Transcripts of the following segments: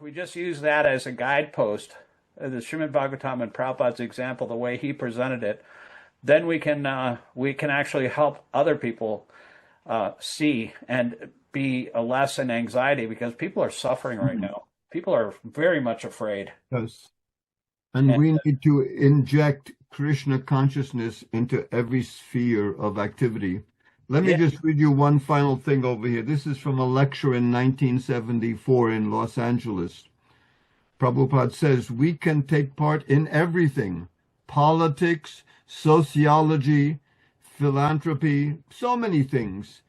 we just use that as a guidepost, the Srimad Bhagavatam and Prabhupada's example, the way he presented it, then we can actually help other people see and be less in anxiety, because people are suffering right now. People are very much afraid. Yes. And we need to inject Kṛṣṇa consciousness into every sphere of activity. Let me just read you one final thing over here. This is from a lecture in 1974 in Los Angeles. Prabhupada says, we can take part in everything: politics, sociology, philanthropy, so many things,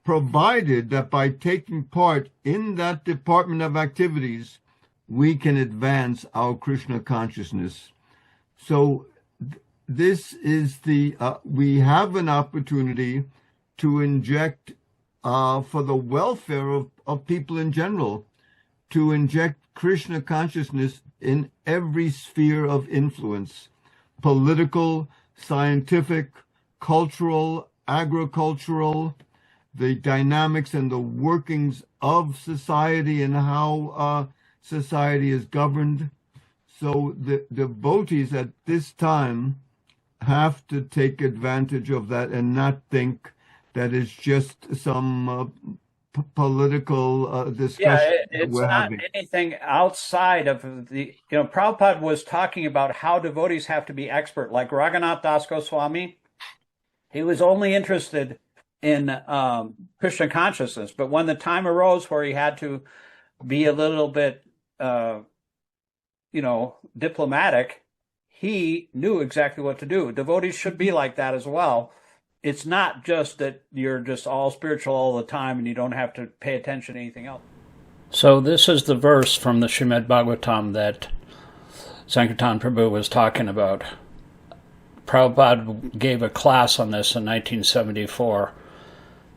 provided that by taking part in that department of activities, we can advance our Kṛṣṇa consciousness. So this is we have an opportunity to inject, for the welfare of people in general, to inject Kṛṣṇa consciousness in every sphere of influence: political, scientific, cultural, agricultural, the dynamics and the workings of society and how society is governed. So the devotees at this time have to take advantage of that and not think that it's just some political discussion. Yeah, it's not anything outside of the, Prabhupada was talking about how devotees have to be expert. Like Raghunath Das Goswami, he was only interested in Kṛṣṇa consciousness, but when the time arose where he had to be a little bit, diplomatic, he knew exactly what to do. Devotees should be like that as well. It's not just that you're just all spiritual all the time and you don't have to pay attention to anything else. So this is the verse from the Srimad Bhagavatam that Sankirtan Prabhu was talking about. Prabhupada gave a class on this in 1974.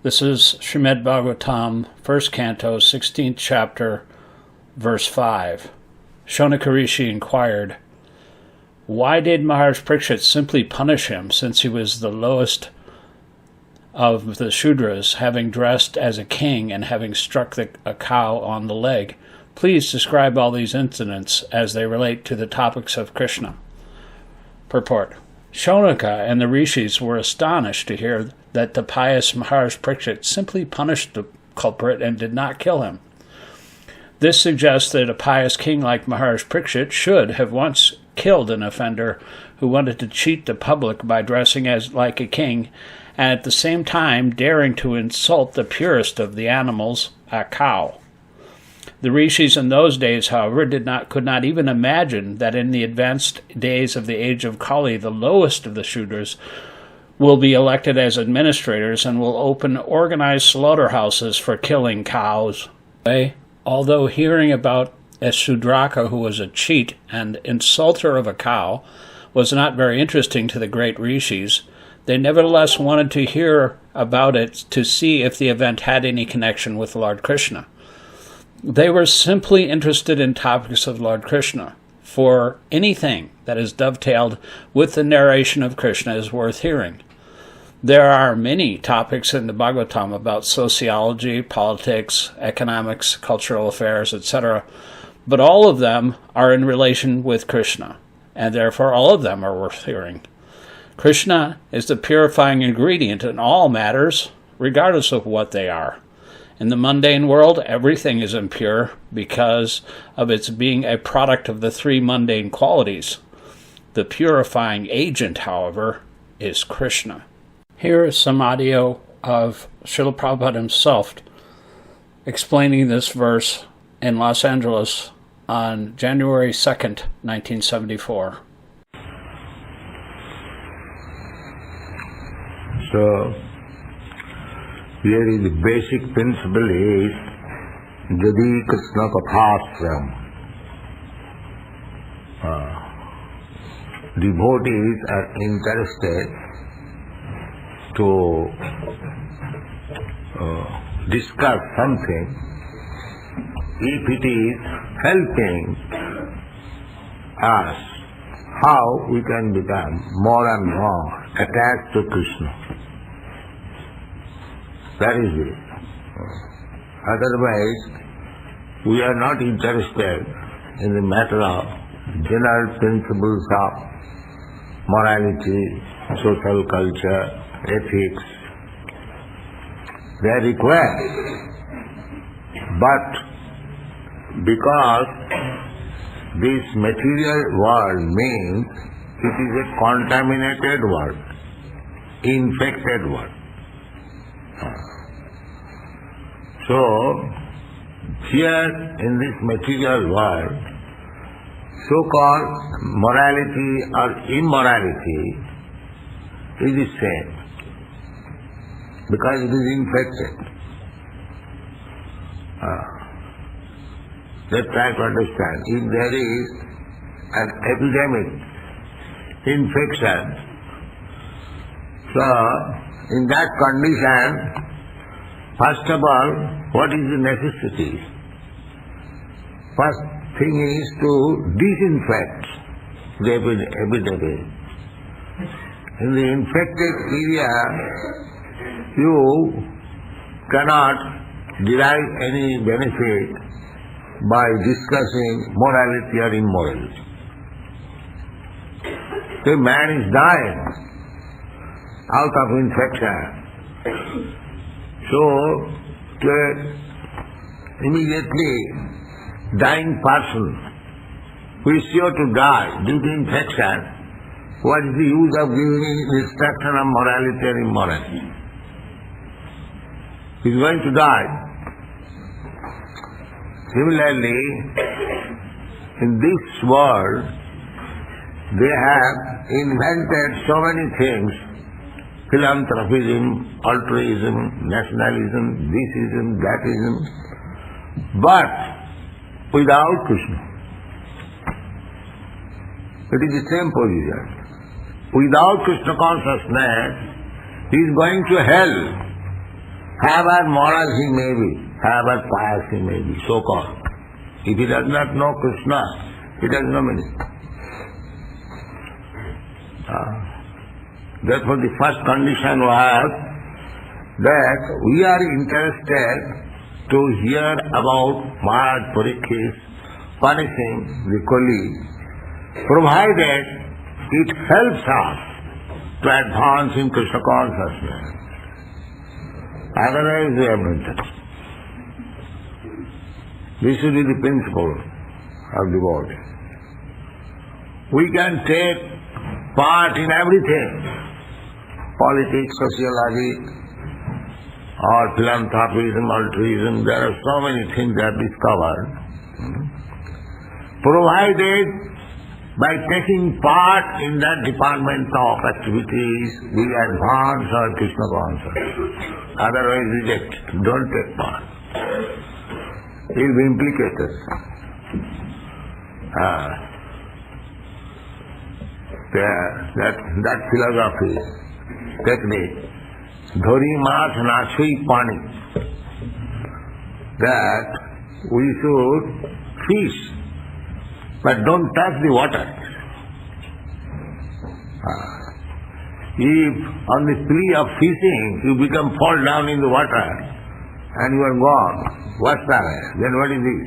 This is Srimad Bhagavatam, 1st Canto, 16th chapter, verse 5. Shonaka Rishi inquired, why did Maharaj Parikshit simply punish him, since he was the lowest of the Shudras, having dressed as a king and having struck a cow on the leg? Please describe all these incidents as they relate to the topics of Kṛṣṇa. Purport. Shonaka and the rishis were astonished to hear that the pious Maharaj Parikshit simply punished the culprit and did not kill him. This suggests that a pious king like Maharaj Parikshit should have once killed an offender who wanted to cheat the public by dressing as like a king, and at the same time daring to insult the purest of the animals, a cow. The rishis in those days, however, could not even imagine that in the advanced days of the age of Kali, the lowest of the Shudras will be elected as administrators and will open organized slaughterhouses for killing cows. Although hearing about a Sudraka who was a cheat and insulter of a cow was not very interesting to the great rishis, they nevertheless wanted to hear about it to see if the event had any connection with Lord Kṛṣṇa. They were simply interested in topics of Lord Kṛṣṇa, for anything that is dovetailed with the narration of Kṛṣṇa is worth hearing. There are many topics in the Bhagavatam about sociology, politics, economics, cultural affairs, etc., but all of them are in relation with Kṛṣṇa, and therefore all of them are worth hearing. Kṛṣṇa is the purifying ingredient in all matters, regardless of what they are. In the mundane world, everything is impure because of its being a product of the three mundane qualities. The purifying agent, however, is Kṛṣṇa. Here is some audio of Srila Prabhupada himself explaining this verse in Los Angeles on January 2nd, 1974. So, here the basic principle is Jadi Kṛṣṇa Kathāsram. Devotees are interested to discuss something if it is helping us, how we can become more and more attached to Kṛṣṇa. That is it. Otherwise, we are not interested in the matter of general principles of morality, social culture, ethics. They are required. But because this material world means it is a contaminated world, infected world. So, here in this material world, so-called morality or immorality is the same, because it is infected. Let's try to understand. If there is an epidemic infection, so in that condition, first of all, what is the necessity? First thing is to disinfect the epidemic. In the infected area, you cannot derive any benefit by discussing morality or immorality. The man is dying out of infection. So, to an immediately dying person who is sure to die due to infection, what is the use of giving instruction of morality or immorality? He is going to die. Similarly, in this world, they have invented so many things: philanthropism, altruism, nationalism, thisism, thatism, but without Kṛṣṇa. It is the same position. Without Kṛṣṇa consciousness, he is going to hell. However moral he may be, however pious he may be, so-called. If he does not know Kṛṣṇa, it has no meaning. Therefore the first condition was that we are interested to hear about Maharaj Parikshit punishing the colleague, provided it helps us to advance in Kṛṣṇa consciousness. Otherwise we have no interest. This should be the principle of devotee. We can take part in everything, politics, sociology, or philanthropism, altruism. There are so many things that are discovered. Provided by taking part in that department of activities, we advance our Kṛṣṇa consciousness. Otherwise reject, don't take part. You will be implicated. That philosophy, technique, dhori math nachui pani, that we should fish, but don't touch the water. If on the plea of fishing you fall down in the water and you are gone, what's that? Then what is this?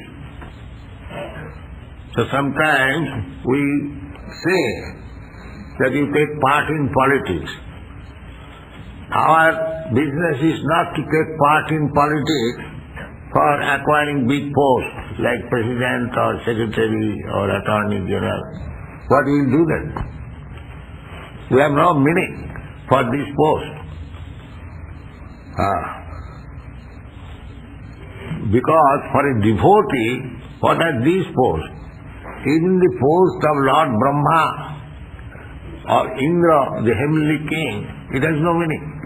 So sometimes we say that you take part in politics. Our business is not to take part in politics for acquiring big posts like president or secretary or attorney general. What will do then? We have no meaning for this post. Because for a devotee, what are these posts? Even the post of Lord Brahma or Indra, the heavenly king, it has no meaning.